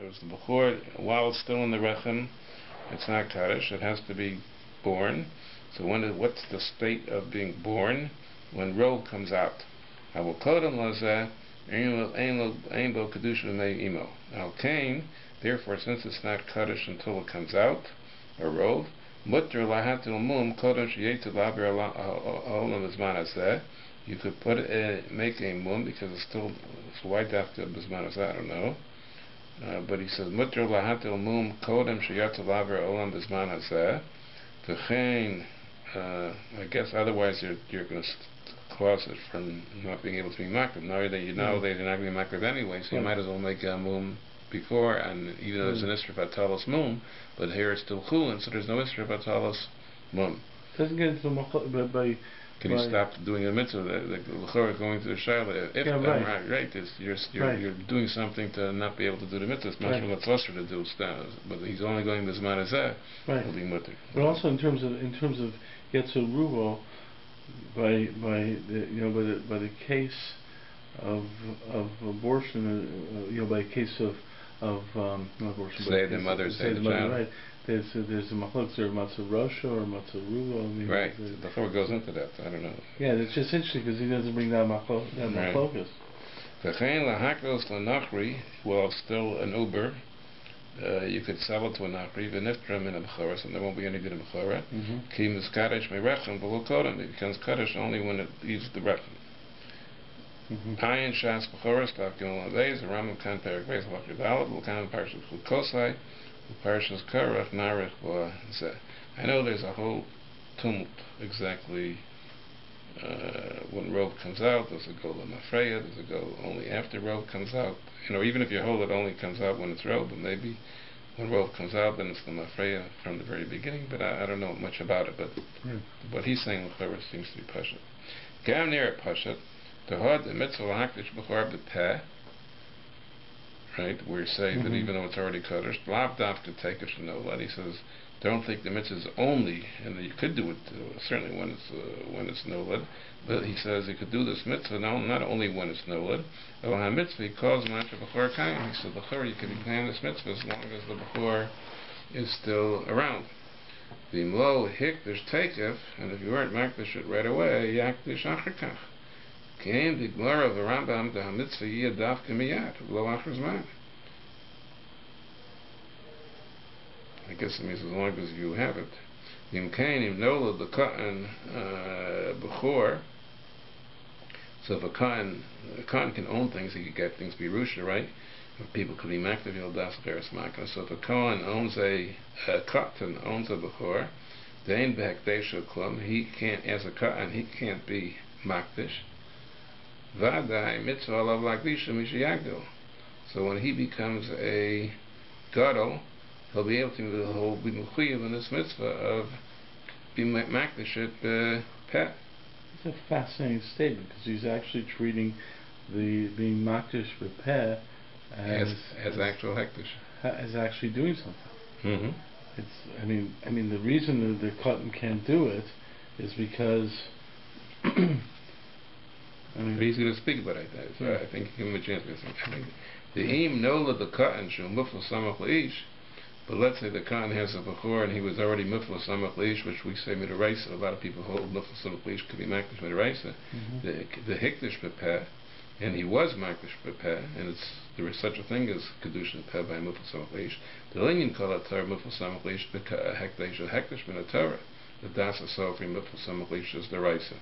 it was the bechor, while it's still in the rechem, it's not kaddish. It has to be born. So what's the state of being born? When robe comes out. Al kain, therefore, since it's not kaddish until it comes out, a robe, mutter lahatil mum kodem sheyetzid laber olam bizman hazeh. You could make a mum because it's why dafka bizman hazeh, I don't know. But he says mutter lahatil mum kodem sheyetzid laber olam bizman hazeh. V'chein, I guess otherwise you're going to cause it from not being able to be makriv. Now that you know they're not going to be makriv anyway, so you might as well make a mum before, and even though there's an isra batalos mum, but here it's still chulin, so there's no isra batalos mum. Doesn't get into by. Can you stop doing a mitzvah? The l'chorah going to the shayla. If you're doing something to not be able to do the mitzvah. It's not what's usher to do. But he's only going this man hazeh. He'll be mutter. But also in terms of Yetzer Ruvo, by the case of abortion, by the case of not abortion, say the mother, say the child. Right. There's a machlok, or matzah rosha or matzah ruva. Right. Before it goes into that, I don't know. Yeah, it's just interesting because he doesn't bring that machlokas. V'chein lahakros lanachri, well, still an uber. You could sell it to a nachri, v'niftram in a b'chorah, and there won't be any good in b'chorah. Ki miskadesh me'rechem v'lo kodem. It becomes kaddish only when it leaves the rechem. Ayin shas b'chorah stav gimel adayz. The Rambam kan perik beis halachik daled l'kan parshas chukosai. Parshas Karach Narich Zeh. I know there's a whole tumult exactly when robe comes out. Does it go Lamafreya? Does it go only after robe comes out? Even if you hold it only comes out when it's robe, but maybe when robe comes out, then it's Lamafreya from the very beginning. But I don't know much about it. But what he's saying seems to be Pashat. Gam near Pashat. The hod the mitzvah lahakdish b'chor b'peh. Right, where you say that even though it's already kaddish, lav dafka take it to know that. He says, don't think the mitzvah is only, and you could do it certainly when it's nolad, but he says you could do this mitzvah not only when it's nolad. El mitzvah he calls matcha b'chor kaim. He said b'chor you can plan this mitzvah as long as the b'chor is still around. The imlo hikdish takef, and if you weren't makdish it right away, yakdish achar came the Gemara of the Rambam, the mitzvah yiyad dafka miyad, lo achar zman. I guess it means as long as you have it. Im kain im nola the cotton b'chor. So if a cotton can own things, he could get things birusha, right? If people could be makdav, he'll das veris makna. So if a cotton owns a b'chor, the ein behekdesha klum, he can't, as a cotton, he can't be makdish. Vadai mitzvah alav lakdisha mishayagdil. So when he becomes a gadol, he'll be able to be mechuyev in this mitzvah of being makdish at peh. It's a fascinating statement because he's actually treating the being makdish for peh as actual hektish, as actually doing something. It's I mean the reason that the cotton can't do it is because. But he's going to speak about it. So I think give him a chance to say something. The im nola the cotton shul mufla samach leish. But let's say the cotton has a bechor and he was already mufla samach leish, which we say midaraisa. A lot of people hold mufla samach leish could be makdish midaraisa. The hikdish bepeh, and he was makdish bepeh, and there is such a thing as kedushin peh by mufla samach leish. The linyan kol atar mufla samach leish hekdish min atorah. The dasa sofri mufla samach leish is the raisa.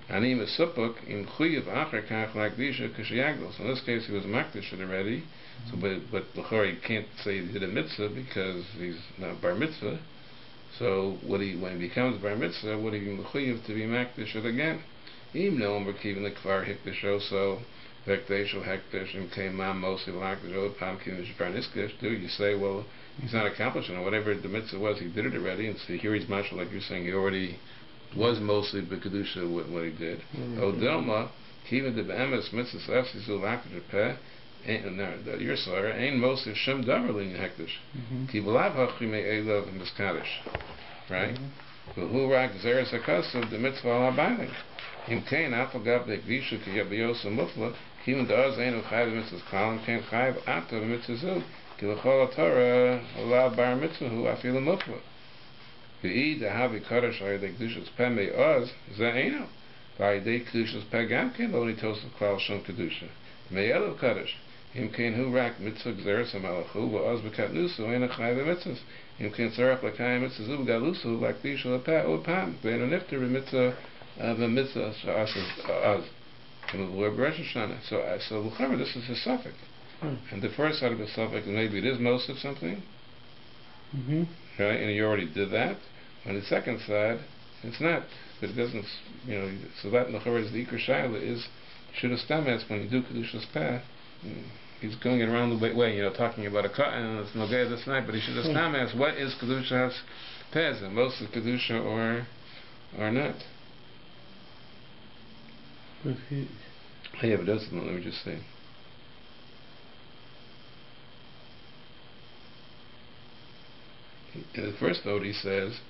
And he was supuk in chuyev achar kach lakdisha kashiyagdol. So in this case, he was makdish already. So, but l'chor you can't say he did a mitzvah because he's not bar mitzvah. So, when he becomes bar mitzvah, would he be mechuyev to be makdish again? Im no merkivin the kvar hikdish also vekdesh or hekdish and came mam mostly lakdish or pam kimish bar niskish. Do you say, well, he's not accomplishing it. Whatever the mitzvah was, he did it already. And so here he's mashal, like you're saying, he already was mostly b'kedusha what he did. Odelma kiva de be'emes mitzvah efsizu lakdish peh. Your sorrow ain't mostly shem davar lin hektish. Ki b'lav hachri me'elav miskadish. Right? But who rak zeres hakasav the mitzvah al habayling. Im kain afal gav dekvisha ki yabiyosa mufla. Kivan da'az ain't chayv mitzvahs kalam can't chayv after the mitzvah zu. Ki l'chol Torah allowed bar mitzvah hu afilu mukva. V'id havi kadosh ayidei kedushas peh me'oz za'enu. V'ayidei kedushas peh gam ken lo nitosav klal shom kedusha. Me'elav kadosh. Im ken hu rak mitzvah gzeres ha'malachu v'oz b'katnusu eina chay v'mitzvahs. Im ken tzarech l'kayim mitzvahs u'galusu l'akdish l'pam. V'einu nifter v'mitzvah v'mitzvah sha'as oz. So l'chama, this is a suffix. And the first side of the suffix, maybe it is most of something, right? And you already did that. On the second side, it's not, but it doesn't, so that l'chama is the ikar shayla is should stamas when you do kedushas peh. He's going it around the way, talking about a cut, and it's no gay this night, but he should stamas what is kedushas peh, and most of kedusha or not. But but doesn't. Let me just say. In the first note, he says,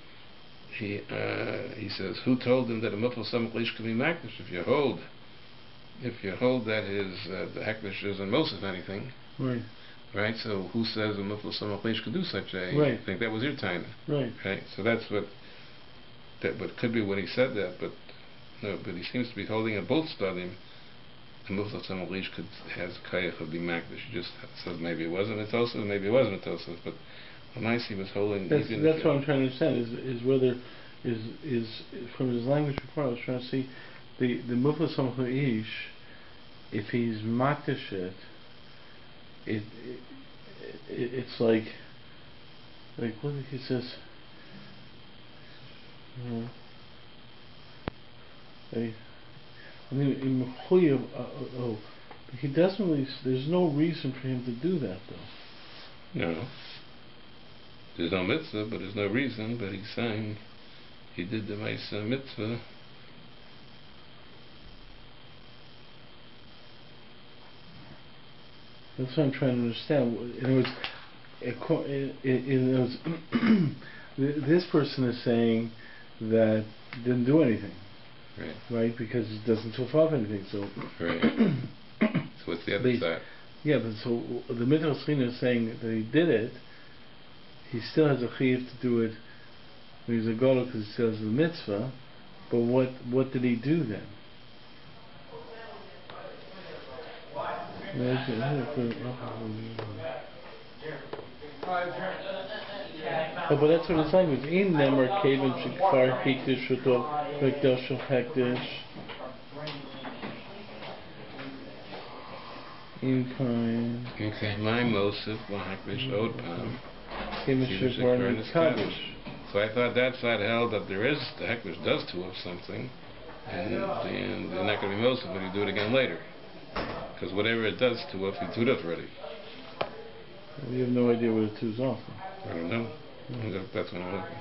who told him that a mufal samach lish can be makdish? If you hold that his the hekdesh isn't most of anything, right? So who says a mufal samach lish could do such a thing? That was your time, right? So that's what could be when he said that, but. No, but he seems to be holding at both stadim. The mufal samach lish has kayach of be makdish. He just says maybe it wasn't a tosaf, maybe it wasn't a tosaf, but he was holding. That's what I'm trying to understand is whether is from his language before. I was trying to see the mufal samach lish. If he's makdish it's like what he says. He doesn't really. There's no reason for him to do that, though. No. There's no mitzvah, but there's no reason. But he's saying he did the mitzvah. That's what I'm trying to understand. It was this person is saying that he didn't do anything. Right, because it doesn't fulfill anything. So, so what's the other side? Yeah, but so the Minchas Chinuch is saying that he did it. He still has a chiyuv to do it when he's a gadol because he still has the mitzvah. But what did he do then? But that's what it's like. It's in them or kaven shikfar hikdish shutov v'kdash hekdish in kind. Okay, my mosif v'hakdish od pam. So I thought that side held that there is the hekdish does two of something, and they're not going to be mosif, but you do it again later, because whatever it does two of, you do it already. We have no idea what it two's off. I don't know. That's what I'm looking.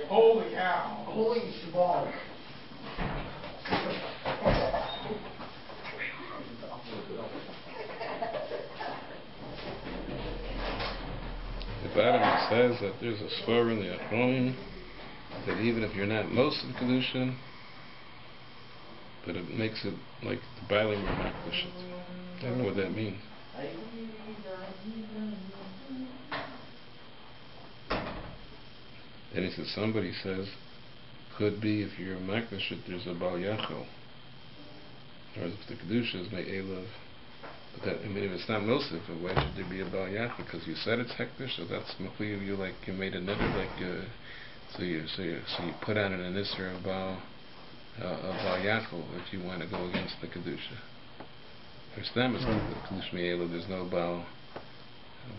Holy cow! Holy shabbat! The bottom says that there's a svar in the Achronim that even if you're not most of the kedusha, but it makes it like the bailing were makdish. I don't know what that means. Then he says somebody says could be if you're makdish there's a bal yachol, or if the kedusha is me'elav. But that, if it's not milsif, why should there be a bal yachol? Because you said it's hektish, so that's mechuyev. You made a neder so you put out an inisser of bal yachol if you want to go against the kedusha. For stam is the kedusha me'elav. There's no bal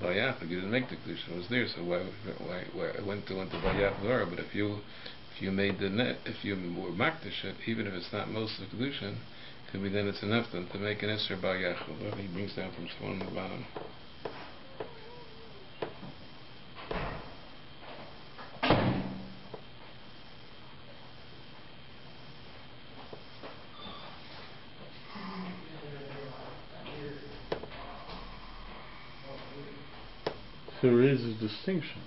yachol. You didn't make the kedusha. It was there, so why it went to bal yachol? But if you made the net, if you were makdish it, even if it's not most of the kedusha, could be then it's enough then to make an Isser Bal Yachol. Well, he brings down from Swan on the bottom. So there is a distinction.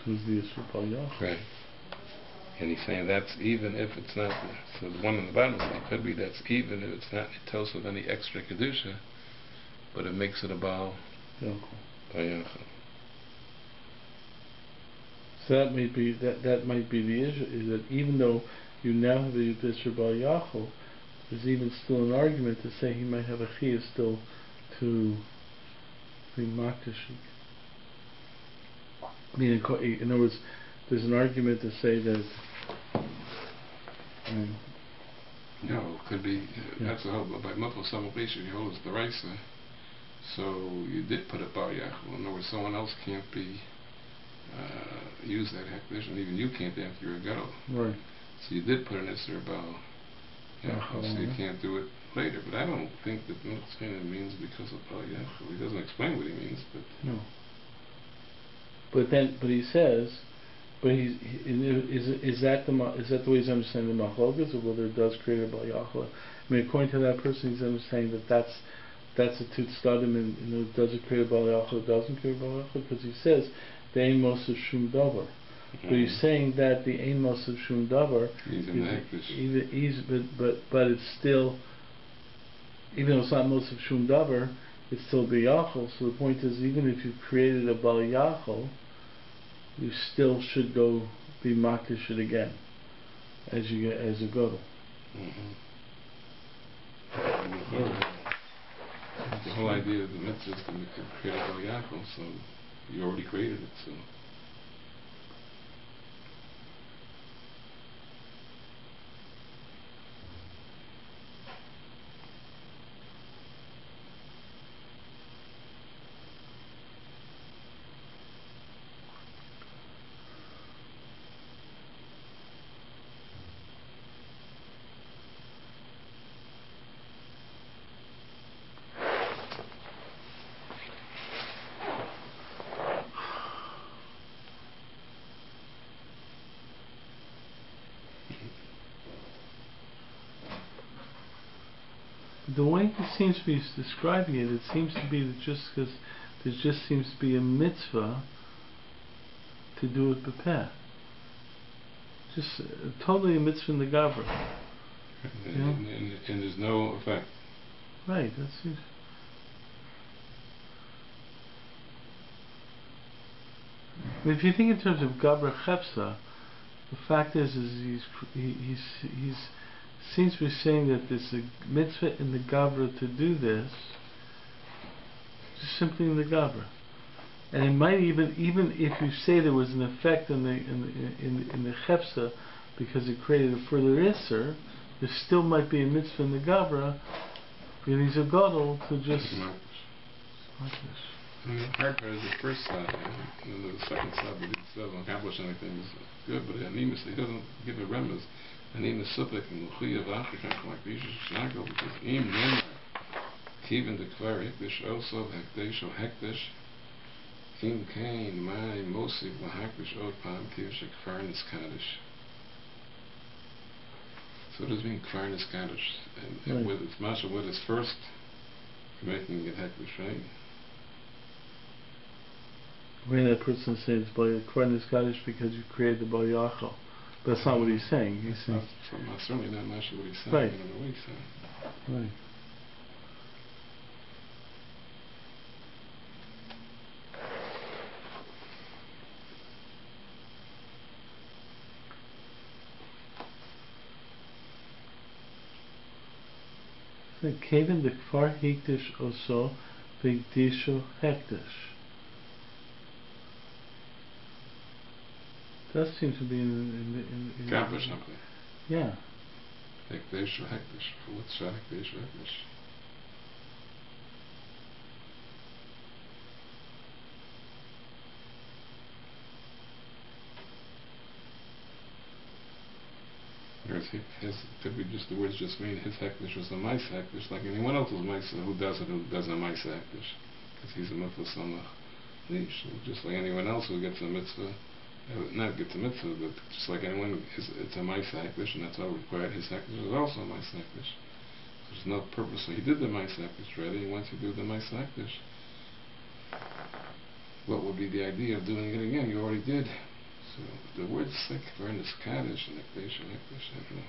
Who's the Yisur Bal Yachol? Right. And he's saying that's even if it's not, so the one on the bottom of it could be that's even if it's not Nitos with any extra Kedusha, but it makes it a Bal Yachol. So that might be the issue, is that even though you now have a Yisur Bal Yachol, there's even still an argument to say he might have a Chiyah still to be Makdash. I mean, in other words, there's an argument to say that. No, it could be. That's a whole by multiple summation. You hold the Raisa. So you did put a Bar Yachol. In other words, someone else can't be use that Hekdesh, and even you can't after you're a Gadol. Right. So you did put an Isser Bal Yachol, so you can't do it later. But I don't think that Minchas Chinuch means because of Bal Yachol. He doesn't explain what he means, but no. But he says, but is that the way he's understanding the Machlokas, or whether it does create a Bal Yachol? I mean, according to that person, he's understanding that that's a Tut Stadim, and does it create a Bal Yachol? It doesn't create a Bal Yachol, because he says the Ein Mos of Shum Davar. But he's saying that the Ein Mos of Shum Davar, but it's still, even though it's not Mos of Shum Davar, it's still Bal Yachol. So the point is, even if you created a Bal Yachol, you still should go be Makdash it again as you get as a Gadol. The whole idea of the mitzvah is to create a Bal Yachol, so you already created it. So. The way he seems to be describing it, it seems to be that just because there just seems to be a mitzvah to do it b'peh. Just totally a mitzvah in the Gavra. And there's no effect. Right, that's it. I mean, if you think in terms of Gavra Chepsa, the fact is he's seems to be saying that there's a mitzvah in the Gavra to do this, just simply in the Gavra, and it might even if you say there was an effect in the Chepsa because it created a further Isser, there still might be a mitzvah in the Gavra, because he's a Gadol to just. The hard part is the first side, and the second side, but it doesn't accomplish anything. It's good, but he doesn't give a remez. And in the subject in the Chiur like these Shnagel, because Im Yom Kiven declare Hekdesh also Hekdesh or Hekdesh Im Kain my Mosif Lahakdesh Od Pam Kivish Kfarnis Kaddish. So it does mean Kfarnis Kaddish, and with its Masha with his first making it Hekdesh, right? When that person says by Kfarnis Kaddish because you created the Bal Yachol. That's not what he's saying. He's saying certainly not much what he's saying. Right. In the way he's saying. Right. So Kevin the Kfar Hekdesh also V'Gdisho Hekdesh. That seems to be in Accomplish something. Yeah. Hekdesh or Hekdesh. What's Hekdesh or Hekdesh? Could be just the words just mean his Hekdesh was a mice Hekdesh, like anyone else's mice who does it, who doesn't a mice Hekdesh. Because he's a mitzvah samach leash. Just like anyone else who gets a mitzvah. Not get the mitzvah, but just like anyone, it's a mice hekdesh, and that's all required. His hekdesh is also a mice hekdesh. There's no purpose. So he did the mice hekdesh already. He wants to do the mice hekdesh. what would be the idea of doing it again? You already did. So the word sick, we're in this Kaddish and Ekdesh, I don't know.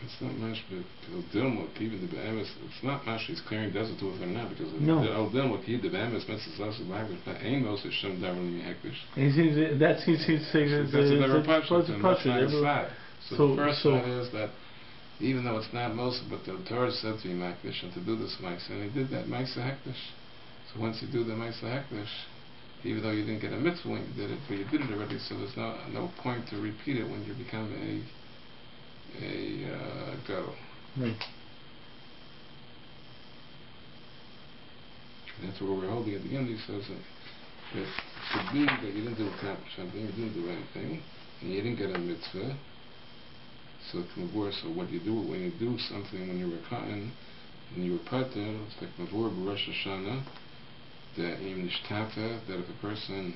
It's not much, but Dilmuk, even the Be'emes, it's not much he's clearing, does it to it or not, because the Dilmuk, he, the Be'emes, Mitzvahs, also Bible, ain't most of Shem Davar in Hektish. That's he's saying that's a never Pasha, and that's not a side. So the first one is that, even though it's not most, but the Torah said to him Hektish, and to do this Maisa, and he did that Maisa Hektish. So once you do the Maisa Hektish, even though you didn't get a mitzvah when you did it, but you did it already, so there's no point to repeat it when you become a gadol. Right. That's where we're holding at the end. He says that it could be that you didn't accomplish something, you didn't do anything, and you didn't get a mitzvah. So what do you do when you do something when you were cotton, when you were pater? It's like mavur b'Rosh Hashanah, that if a person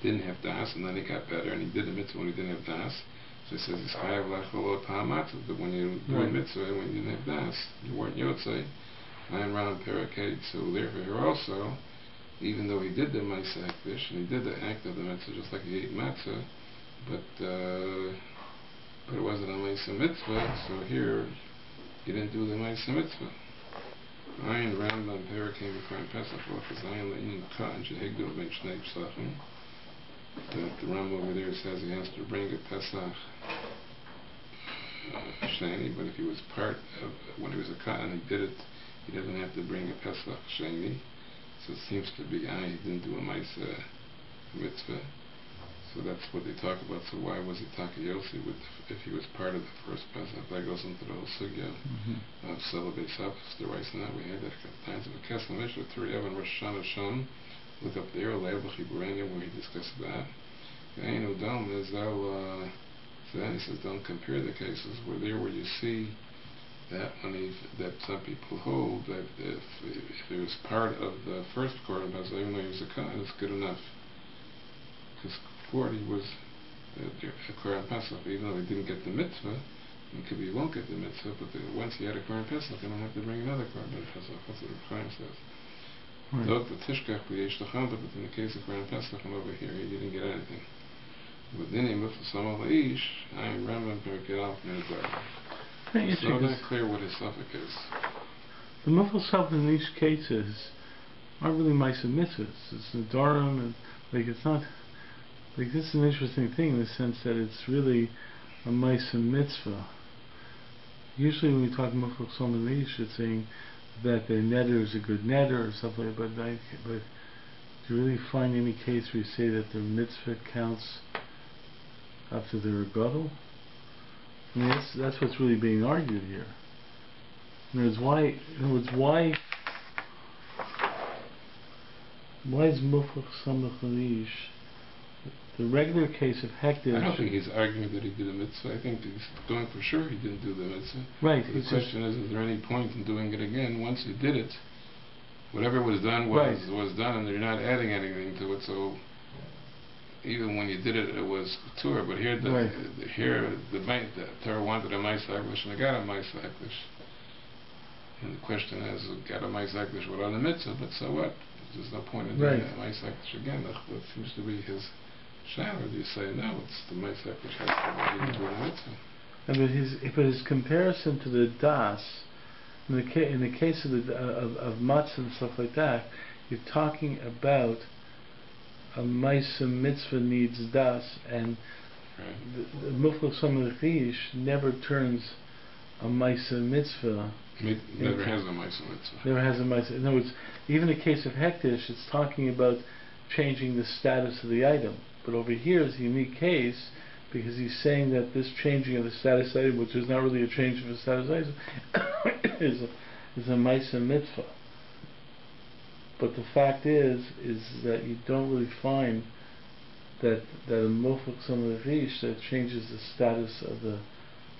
didn't have das and then he got better and he did a mitzvah when he didn't have das, so he says he's chayav lacholot ha'amatzah. But when you do a mitzvah when you didn't have das, you weren't yotzei. Ayin round parakate. So therefore here also, even though he did the ma'aseh hektish and he did the act of the mitzvah just like he ate matzah, but it wasn't a ma'aseh mitzvah. So here he didn't do the ma'aseh mitzvah. Ayin round on parakate b'chaim pesach v'achas ayin le'in ka'an shehigdol ben shnei psachim. That the Ram over there says he has to bring a Pesach Sheni, but if he was part of, when he was a Katan, he did it, he doesn't have to bring a Pesach Sheni. So it seems to be, he didn't do a Maisa mitzvah. So that's what they talk about. So why was he Takayosi if he was part of the first Pesach? That goes into the whole sugya of celebrate Sabbath. The rice and that we had that a couple times of a Keslam Mishra, Turi Evan Rosh Hashanah Sham. Look up there, Leil B'Chiburenya, where he discussed that. And Udom is so then he says, don't compare the cases where you see that that some people hold that if it was part of the first Korban Pesach, even though he was a Kohen, it's good enough. Because before he was a Korban Pesach, even though he didn't get the mitzvah, it could be he won't get the mitzvah, but once he had a Korban Pesach, he don't have to bring another Korban Pesach. That's what the Chaim says. But in the case of Korban Pesach, I'm over here, he didn't get anything. But then he moved to some Ish, I am Rambam get off in the It's not that clear what his suffix is. The Mufal Self in these cases aren't really Maisa Mitzvahs. It's the Dharam, and it's not, this is an interesting thing in the sense that it's really a Maisa Mitzvah. Usually when we talk Mufal Self in Ish, it's saying that the netter is a good netter or something like that, but do you really find any case where you say that the mitzvah counts after the regattal? I mean, that's what's really being argued here. In other words, why is Mufach Samach Hanish the regular case of Hektish? I don't think he's arguing that he did a mitzvah. I think he's going for sure he didn't do the mitzvah. Right. The question is there any point in doing it again once you did it? Whatever was done was done, and you're not adding anything to it. So even when you did it, it was Torah. But here, the Torah wanted a Maisa Hektish, and I got a Maisa Hektish. And the question is, got a Maisa Hektish without a mitzvah, but so what? There's no point in doing a Maisa Hektish again. That seems to be his shadow. Do you say no? It's the Maisa Hektish has to do the mitzvah. But his comparison to the das, in the case of matzah and stuff like that, you're talking about a Maisa mitzvah needs das, and the Mufal Samach Hanish never turns a Maisa mitzvah. Never has a Maisa mitzvah. Never has a Maisa. In other words, even in the case of Hektish, it's talking about changing the status of the item. But over here is a unique case because he's saying that this changing of the status item, which is not really a change of the status item, is a Maisa mitzvah. But the fact is that you don't really find that a Mufach Samach Hanish that changes the status of the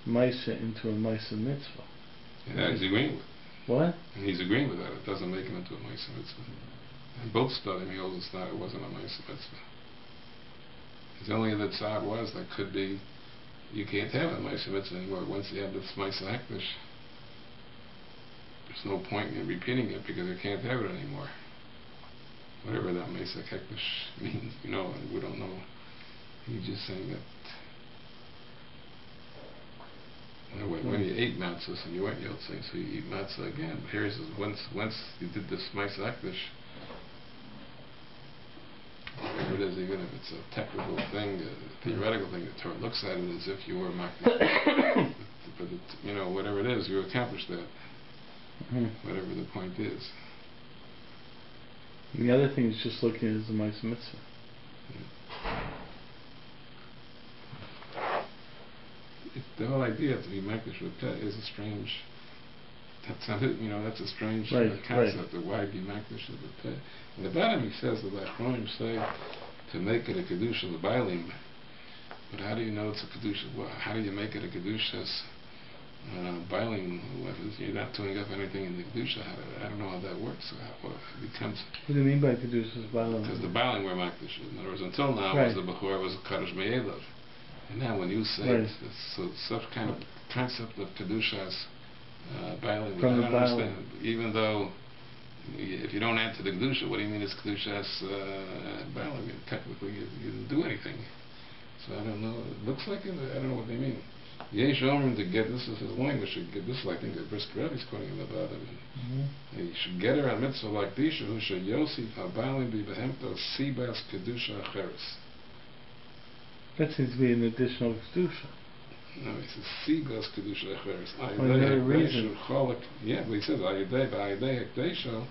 Maisa into a Maisa mitzvah. Yeah, he's agreeing with it. What? And he's agreeing with that. It doesn't make it into a Maisa mitzvah. And both studying, he holds it wasn't a Maisa mitzvah. His only other tzad was that could be you can't have a mitzvah mitzvah anymore. Once you have this mitzvah akdish, there's no point in repeating it because you can't have it anymore. Whatever that mitzvah akdish means, you know, and we don't know. He's just saying that when you ate matzahs and you weren't yotzing, so you eat matzah again. But here he says, once you did this mitzvah akdish, whatever it is, even if it's a technical thing, a theoretical thing, the Torah looks at it as if you were makdish. But it, you know, whatever it is, you accomplished that. Whatever the point is. And the other thing is just looking at it as a mitzvah. The whole idea to be makdish with peh is a strange. That's not it, you know. That's a strange concept of why be makdish with peh. In the bottom, he says that the Achronim say to make it a kedusha l'bailim. But how do you know it's a kedusha? Well, how do you make it a kedushas bailim? You're not doing up anything in the kedusha. I don't know how that works. How it becomes. What do you mean by kedushas bailim? Because the bailim were makdish. In other words, until now, was the bechor was a kadosh me'elav. And now when you say so such kind of concept of kedushas bailim, I don't understand. Even though if you don't answer the kedusha, what do you mean it's kedushas bailim? Technically, you didn't do anything. So I don't know. It looks like it. I don't know what they mean. Yesh Omer to get, this is his language. Should get this. I think that Brisker Rebbe is quoting him about it. You should get her a mitzvah like Disha, who should Yosef haBailim be behemto sibas kedusha acheres. That seems to be an additional kedusha. No, he says sibas kedusha acheres. Another reason. Yeah, but he says ayidei ba'ayidei hekdesha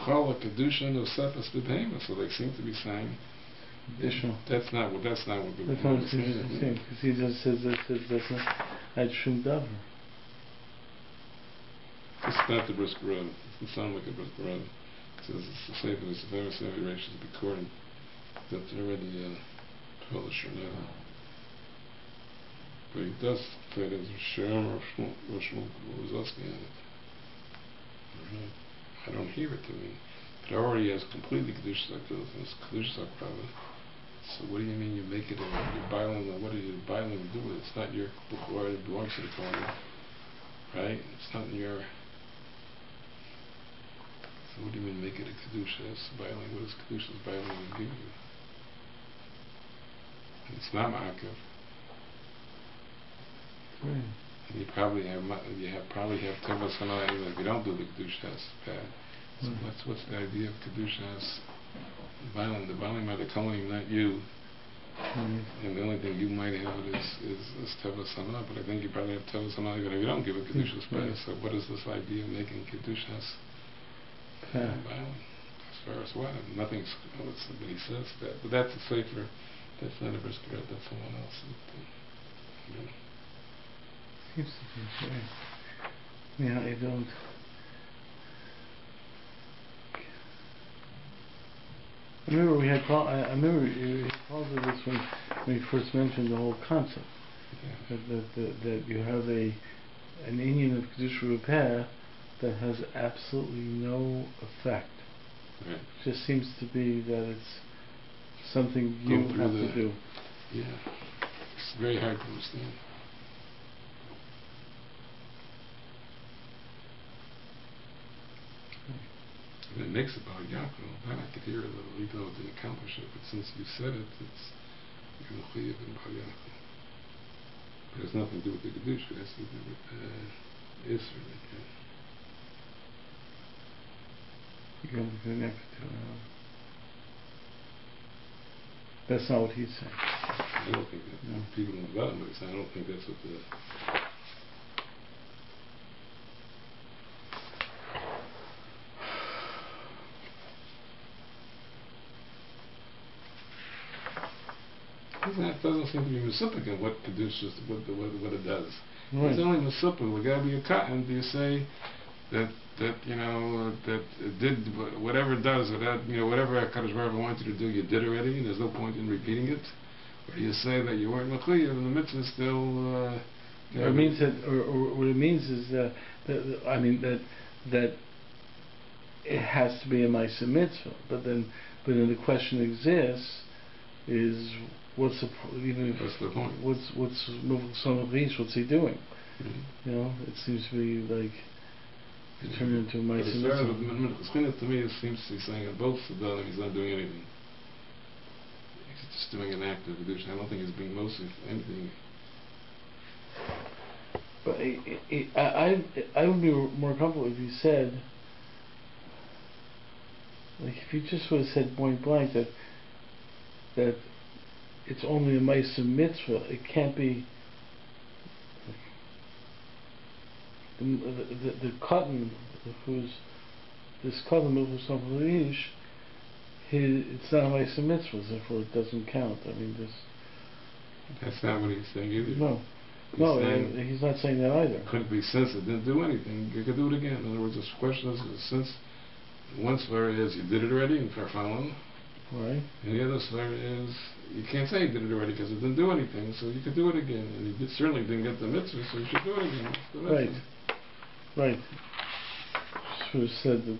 cholak kedusha no sepas b'behema. So they seem to be saying. Additional. That's not what the That's not what he's saying, because he just says that's not at shum davar. It's not the Brisker Rebbe. It doesn't sound like a Brisker Rebbe. It says it's the Sefer, it's a very severe ratios Bikurim that's already published or not. But he does say there's a Shiur or Shmuel Wozowski on it. I don't hear it to me. But it already has completely Kedushas HaKadosh, and it's Kedushas HaKadosh. So what do you mean you make it your bailing? What do you bailing do with it? It's not your bechor, it belongs to the Kohen, right? It's not your. So what do you mean make it a kedusha? It's bailing. What does kedusha's bailing give you? And it's not ma'akev. And you probably have tevas hanayim if you don't do the kedushas bad. So what's the idea of kedushas? The bailing are the kohanim, not you. And the only thing you might have is tevas hana, but I think you probably have tevas hana even if you don't give a kedushas bad. So what is this idea of making kedushas bailing? As far as what? Nothing. Somebody says that, but that's a sefer. That's not a Brisker Rebbe. That's someone else. Seems to be right. Yeah, I don't. I remember he called it this when he first mentioned the whole concept that you have an inyan of kedusha repair that has absolutely no effect. Right. It just seems to be that it's something you have to do. Yeah, it's very hard to understand. And it makes it about Yaakov. Then I could hear it a little, even though it didn't accomplish it. But since you said it, it's you're mechuyev in about Yaakov. But it has nothing to do with the kedusha. It has to do with Isser. You're going to be connected to it. That's not what he's saying. I don't think that. No. People in the bottom are saying, I don't think that's what the. It doesn't seem to be mesupik in what produces what it does. Right. It's only mesupik. We got to be a cotton. Do you say that you know that it did whatever it does, or that whatever Kadosh Baruch Hu wanted you to do, you did already, and there's no point in repeating it? Or do you say that you weren't mechuyev and the mitzvah still? It means that, or what it means is that it has to be a ma'aseh mitzvah, but then the question exists. is what's the What's the point? What's he doing? You know, it seems to be like turning into a mice and mitzvah. To me, it seems to be saying that both Sadalim he's not doing anything. He's just doing an act of kedusha. I don't think he's being mostly anything. But I would be more comfortable if you said, like, if you just would have said point blank that it's only a mice and mitzvah. It can't be the cotton who's this cotton who's something. It's not a mice and mitzvah, therefore it doesn't count. I mean, this. That's not what he's saying either. No. He's not saying that either. Could it be since it didn't do anything, you could do it again? In other words, this question is since one svar is you did it already in Farfalon. Right. And the other svar is you can't say you did it already because it didn't do anything, so you could do it again. And you certainly didn't get the mitzvah, so you should do it again. Right. Sort of said that.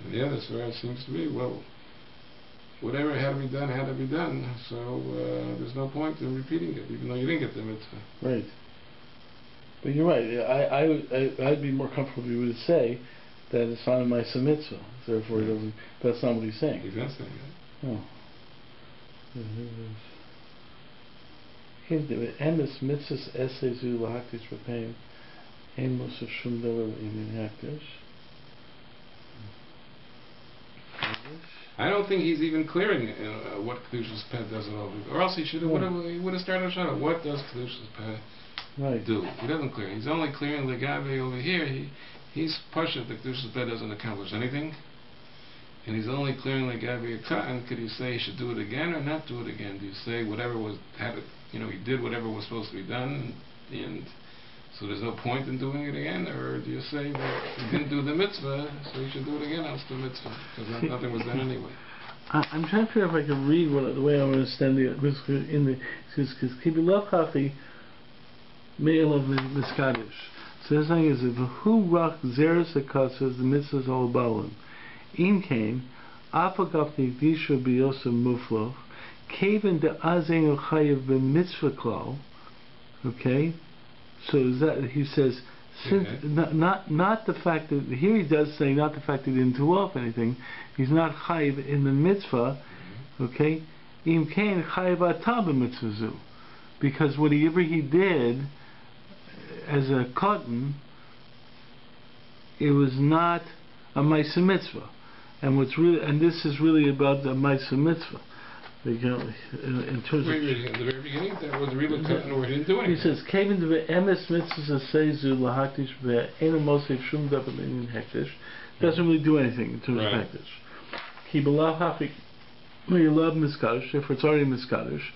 And the other svar seems to be, well, whatever had to be done, so there's no point in repeating it, even though you didn't get the mitzvah. Right. But you're right. I'd be more comfortable if you would say that it's not a mitzvah mitzvah, therefore it doesn't. That's not what he's saying. He's not saying that. No. Emes mitzvahs essays u lahaktish b'peim ein mosef shum davar in haktish. I don't think he's even clearing what Kedushas Peh does at all. Or else he should have, he would have started a shot. What does Kedushas Peh do? He doesn't clear. He's only clearing the Gabe over here. He's Pasha, the Kedushas Peh doesn't accomplish anything. And he's only clearing the Gabe Katan. Could you say he should do it again or not do it again? Do you say whatever he did whatever was supposed to be done, and so there's no point in doing it again? Or do you say that he didn't do the mitzvah, so he should do it again after the mitzvah, because nothing was done anyway? I'm trying to figure out if I can read the way I understand the because Kibilav Chachi Me'elav Miskadish. So this thing is who rak zeres akasas the mitzvahs all balim. Im kain apagafni disha biyosem mufloch kaven de azein chayev b'mitzvah klal. Okay. So is that he says since not the fact that here he does say not the fact that he didn't do off anything, he's not chayiv in the mitzvah, okay? Im kain chayiv atab mitzvah, because whatever he did as a cotton, it was not a ma'aseh mitzvah, and this is really about the ma'aseh mitzvah. In terms of at the very beginning, that was really cutting where he didn't do anything. He says, "Kaven de emes mitzvahs aseizu lahaktish ve'ena mosef shum davar in hektish." Doesn't really do anything in terms of hektish. Ki b'lav hafik me'elav miskadish. Therefore, it's already miskadish.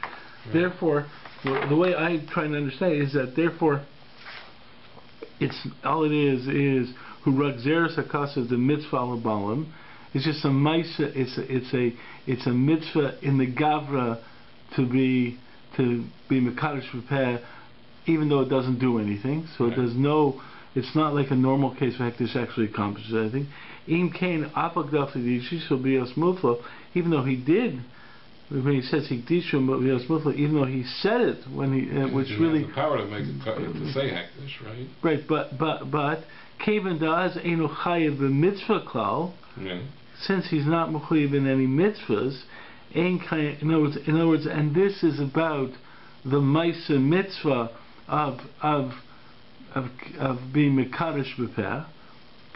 Therefore, the way I try and understand it is that therefore, it's all it is who ragzeres hakasa the mitzvah alabalim. It's just a ma'aseh. It's a mitzvah in the gavra to be mekadosh v'peh, even though it doesn't do anything. So it does no. It's not like a normal case where hektish actually accomplishes anything. Im kain apagdaf l'dishish bios muflo, even though he did. When he says hikdishu bios muflo, even though he said it when he which really has the power to make it to say hektish, right? Right, but kaven da'az einu chayev b'mitzvah klal. Since he's not mechuyev in any mitzvahs, in other words, and this is about the ma'aseh mitzvah of being mekadosh b'peh,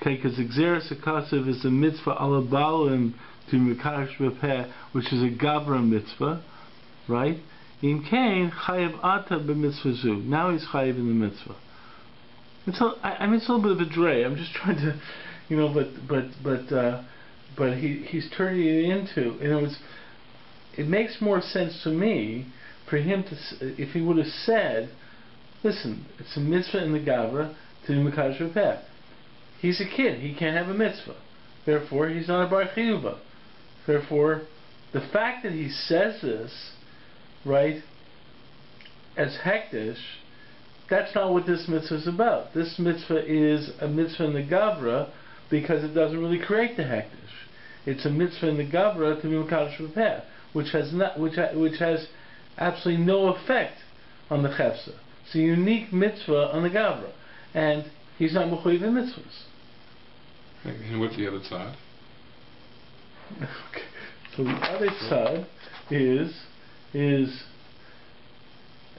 okay? Because exeris akasav is the mitzvah alabalim to mekadosh b'peh, which is a gavra mitzvah, right? In kain chayev ata b'mitzvah zu. Now he's chayev in the mitzvah. It's a little bit of a dray. I'm just trying to, but he's turning it into, it makes more sense to me for him to, if he would have said, listen, it's a mitzvah in the Gavra to do Mekadosh V'Peh. He's a kid, he can't have a mitzvah. Therefore, he's not a Bar Chiyuva. Therefore, the fact that he says this, right, as hektish, that's not what this mitzvah is about. This mitzvah is a mitzvah in the Gavra because it doesn't really create the hektish. It's a mitzvah in the Gavra to be Mekadosh V'Peh, which has absolutely no effect on the chefsa. It's a unique mitzvah on the gavra, and he's not mechuyev in mitzvahs. And what's the other side? Okay. So the other side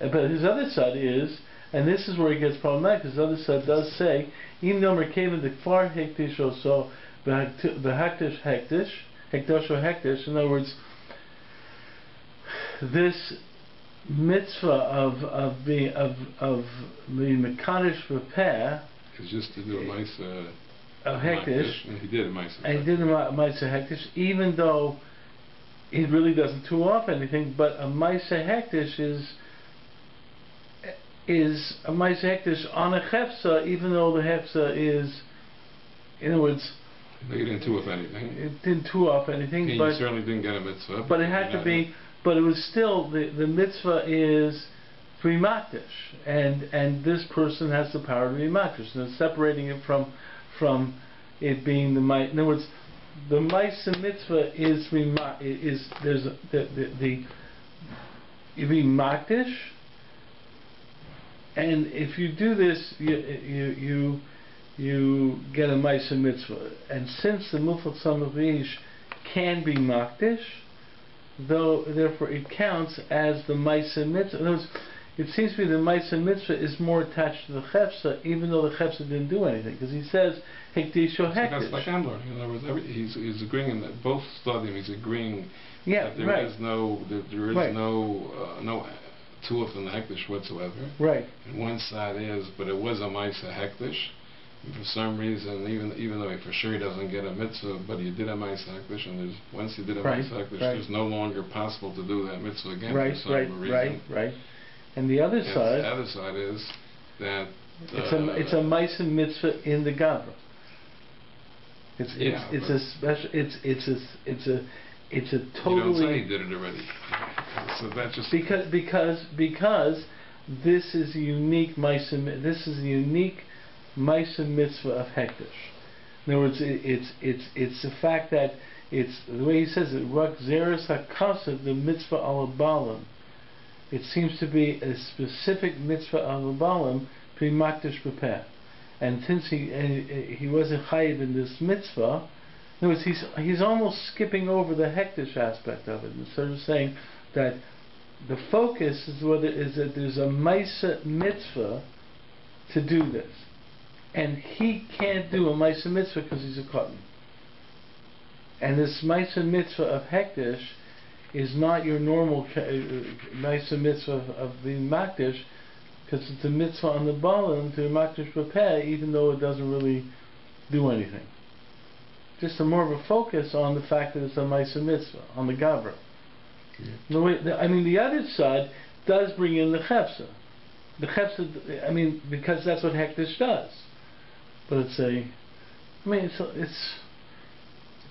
but his other side is, and this is where it gets problematic, his other side does say, even though Merkava the far hektish also the hektish hekdosh or hektish, in other words, this mitzvah of being mekadosh v'peh is just to do a ma'isa of hektish, and he did a ma'isa. And he did a ma'isa hektish, even though it really doesn't two off anything. But a ma'isa hektish is a ma'isa hektish on a chefsa, even though the chefsa is, in other words, it didn't two off anything. It didn't two off anything, and but you certainly didn't get a mitzvah. But it had to be. But it was still the mitzvah is to be makdish, and this person has the power to be makdish. And separating it from it being the might. In other words, the ma'isa mitzvah is there's the you be makdish, and if you do this, you get a ma'isa mitzvah. And since the mufat samarish can be makdish, therefore it counts as the ma'isa mitzvah. In other words, it seems to me the ma'isa mitzvah is more attached to the chefsa, even though the chefsa didn't do anything, because he says hektish or hektish. That's like I'm learning. In other words, he's agreeing in that both studying. He's agreeing that there is no two of them hektish whatsoever. Right. And one side is, but it was a ma'isa hektish. And for some reason, even though for sure he doesn't get a mitzvah, but he did a ma'isa hektish, and once he did a ma'isa hektish, there's no longer possible to do that mitzvah again for some reason. Right. And the other side. The other side is that it's a ma'isa mitzvah in the gavra. It's a special. It's a totally. You don't say he did it already. So that's just because this is a unique ma'isa. This is a unique ma'isa mitzvah of hektish. In other words, it's the fact that it's the way he says it. Rak zeres hakasad the mitzvah al balam. It seems to be a specific mitzvah al balam to be makdish b'peh. And since he wasn't chayiv in this mitzvah, in other words, he's almost skipping over the hektish aspect of it, instead of saying that the focus is that there's a ma'isa mitzvah to do this, and he can't do a ma'isa mitzvah because he's a cotton. And this ma'isa mitzvah of hektish is not your normal ma'isa mitzvah of being makdish, because it's a mitzvah on the balam to makdish b'peh, even though it doesn't really do anything. Just a more of a focus on the fact that it's a ma'isa mitzvah on the gavra. The other side does bring in the chefsa. The chefsa, because that's what hektish does. But it's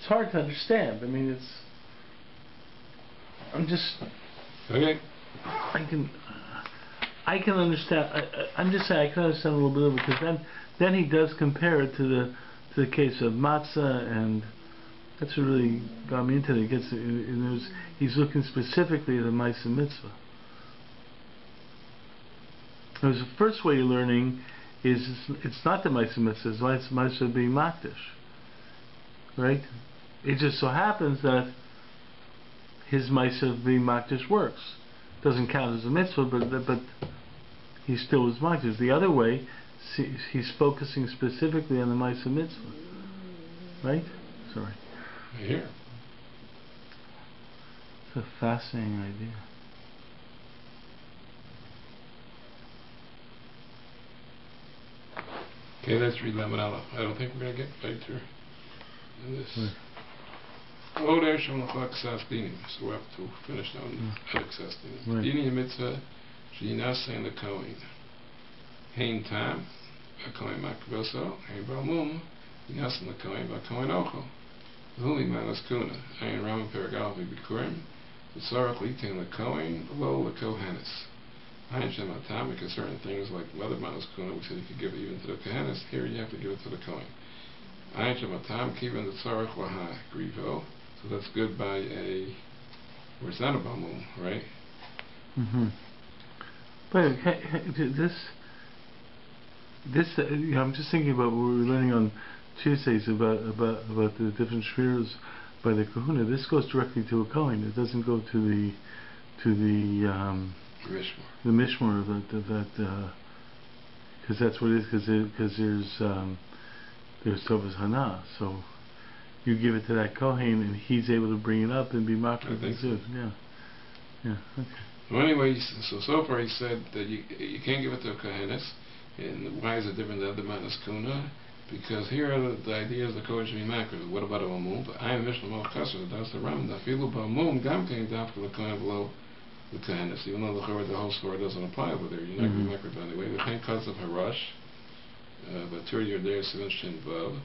hard to understand. Okay. I can understand. I'm just saying I can understand a little bit of it, because then he does compare it to the case of matzah, and that's what really got me into it. He's looking specifically at the ma'isa mitzvah. Because the first way you're learning is it's not the ma'isa mitzvah, it's the ma'isa being makdish, right? It just so happens that his ma'isa being makdish works. Doesn't count as a mitzvah, but he still is makdish. The other way, he's focusing specifically on the ma'isa mitzvah, right? Sorry. Here. It's a fascinating idea. Okay, let's read Lamed Aleph. I don't think we're going to get later in this. Oh, there's Sasdinim. So we have to finish now on Sasdinim. Dini mitzvah, Shinasa the Kohen. Hain Tam, Kohen Makboso, Hain Balmum, Yinasan the Kohen, Kohen Ochel. Humi Manas Kuna, Hain Ram Perigalvi Bikurim, the Sarach Litin the Kohen, below the Kohanis. Hain Shematam, because certain things like Mother Manas Kuna, we said you could give it even to the Kohanis, here you have to give it to the Kohen. Hain Shematam, Kivan the Sarach Lahai, Grivo. So that's good by a where it's not a balmum, right? Mm-hmm. But I'm just thinking about what we were learning on Tuesdays about the different shiurs by the kahuna. This goes directly to a kohen. It doesn't go to the mishmar of that because that's what it is. Because there's tovas hana. So you give it to that kohen, and he's able to bring it up and be makar. So. Yeah. Okay. So anyway, so far he said that you can't give it to a kohenes. And why is it different than the manas kuna? Because here are the ideas the kohen should be makar. What about a balmum? But I am mishnah mal kasher. That's the ram. The filu balmum gam came down for the kohen below the kohenes. Even though the whole story doesn't apply over there, you're not going to be makar anyway. The pain cuts of harash. But tur you're there, seven shin vav.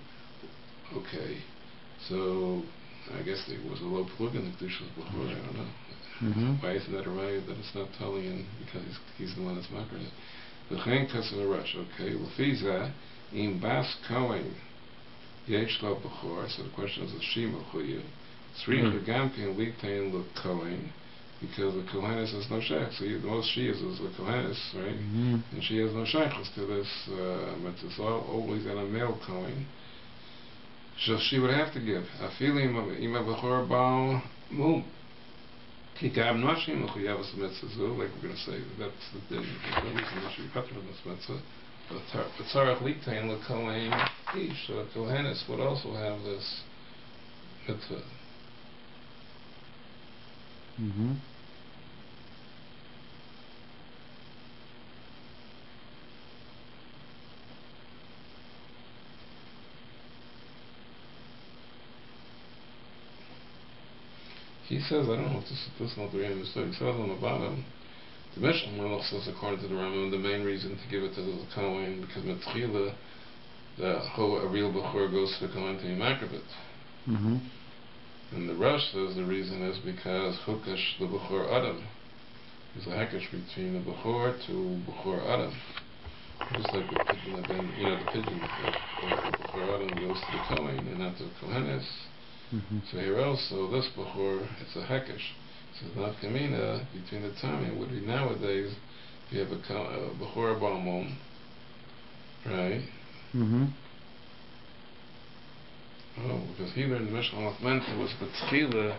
Okay, so I guess there was a low plug in the kedushas before. I don't know. Why isn't that a right that it's not telling him because he's the one that's makar? The chain cuts of harash. Okay, lefiza in bas kohen yesh lo b'chor. So the question is, shima chuyu tzrich gam ken liktein lo kohen. Because the kohenes has no sheikh, so the most she is the kohenes, right? And she has no sheikhs to this mitzvah. So always on a male kohen. So she would have to give. Afilim ima b'chor bal mum. Kikab noshim l'chuyavas mitzvah. Like we're going to say, that's the thing. The reason that she cut from this mitzvah. But tzarach liktein l'kohen ish. So the kohenes would also have this mitzvah. He says, I don't know if this is not the random story. He says on the bottom, the Mishnah Malach says, according to the Rambam, the main reason to give it to the Kohen because Metchila, a real Bechor goes to the Kohen to be makrabit. And the Rosh says the reason is because Chukash the Bechor Adam. There's a hakash between the Bechor to Bechor Adam. Just like the pigeon, the pigeon, the Bechor Adam goes to the Kohen and not to the Kohenes. So here also, this Bechor, it's a hakash. So not kamina between the time it would be nowadays. You have a Bechor Balmum, right? Oh, because he learned the Mishnah Hochman was the Tchila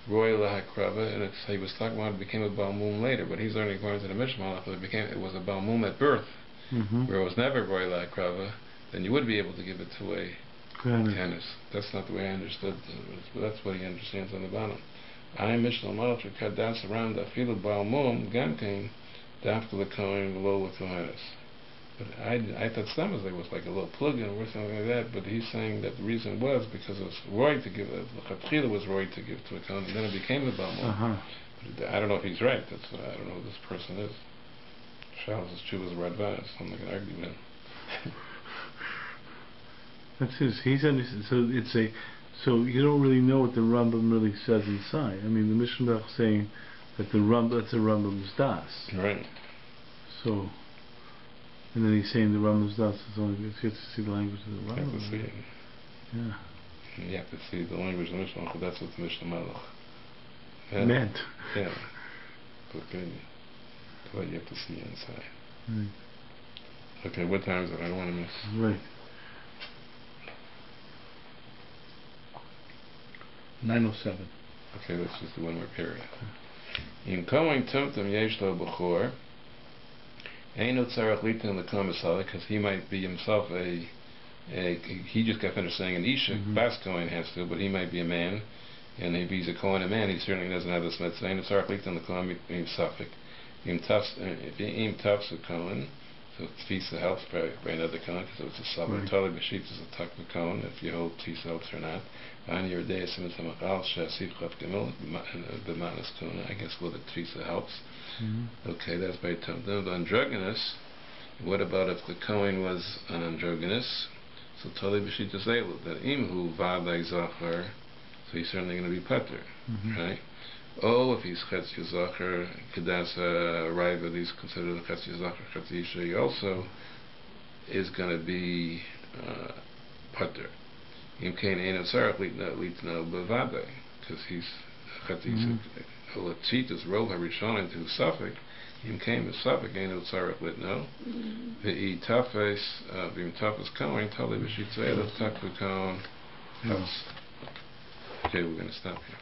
Royal Hakrava, and he was talking about it became a Balmum later, but he's learning according to the Mishnah it was a Balmum at birth, where it was never Royal Hakrava. Then you would be able to give it to a Kohenes. That's not the way I understood, but that's what he understands on the bottom. I Mishnah Malach cut down around the field of Balmum Gamkin after the Kohen below the Kohenes. But I thought Stamazay was like a little plug-in or something like that, but he's saying that the reason was because it was Roy to give it, the Chatchila was Roy to give to a Kohen, and then it became a Balmum. But I don't know if he's right. That's what I don't know who this person is. Charles is Chuvas Radvaz. I'm not going to argue with him. That's his. He's understood. So you don't really know what the Rambam really says inside. I mean, the Mishnah is saying that that's a Rambam's das. Right. So. And then he's saying the Rambam's das is only you have to see the language of the Rambam. You have to see it. Yeah. You have to see the language of the Mishnah, but that's what the Mishnah Malach meant. Yeah. But you have to see inside. Right. Okay, what time is it? I don't want to miss. Right. 9:07. Okay, let's just do one more period. In Kohen Tumtum Yesh Lo B'chor. Eino tzarach litin l'kom b'sala, because he might be himself he just got finished saying an isha, bas kohen has to, but he might be a man, and if he's a kohen a man, he certainly doesn't have this mitzvah. Eino tzarach litin l'kom im safik. If im tufs a kohen, so tfisa helps by another kohen, because it's a sabbath. Totally b'shit is a tuck kohen, if you hold tfisa helps or not. On your day, I guess well the tfisa helps. Okay, that's by Tom. The androgynous. What about if the Kohen was an androgynous? So totally b'shita zeilu that imhu v'adai zachar. So he's certainly going to be pater, right? Oh, if he's chetzi zachar, kedas raiva, he's considered a chetzi zachar, chetzi isha. He also is going to be pater. Im kain ein atzarach litna b'vadai, because he's chetzi Lachitas Rov Harishon into Suffolk, Him came as Suffolk, ain't no Tzarech Litno. The Tafes, Vim Tafes Kohen, Tali B'Shitzei, the Takva Kohen. Okay, we're going to stop here.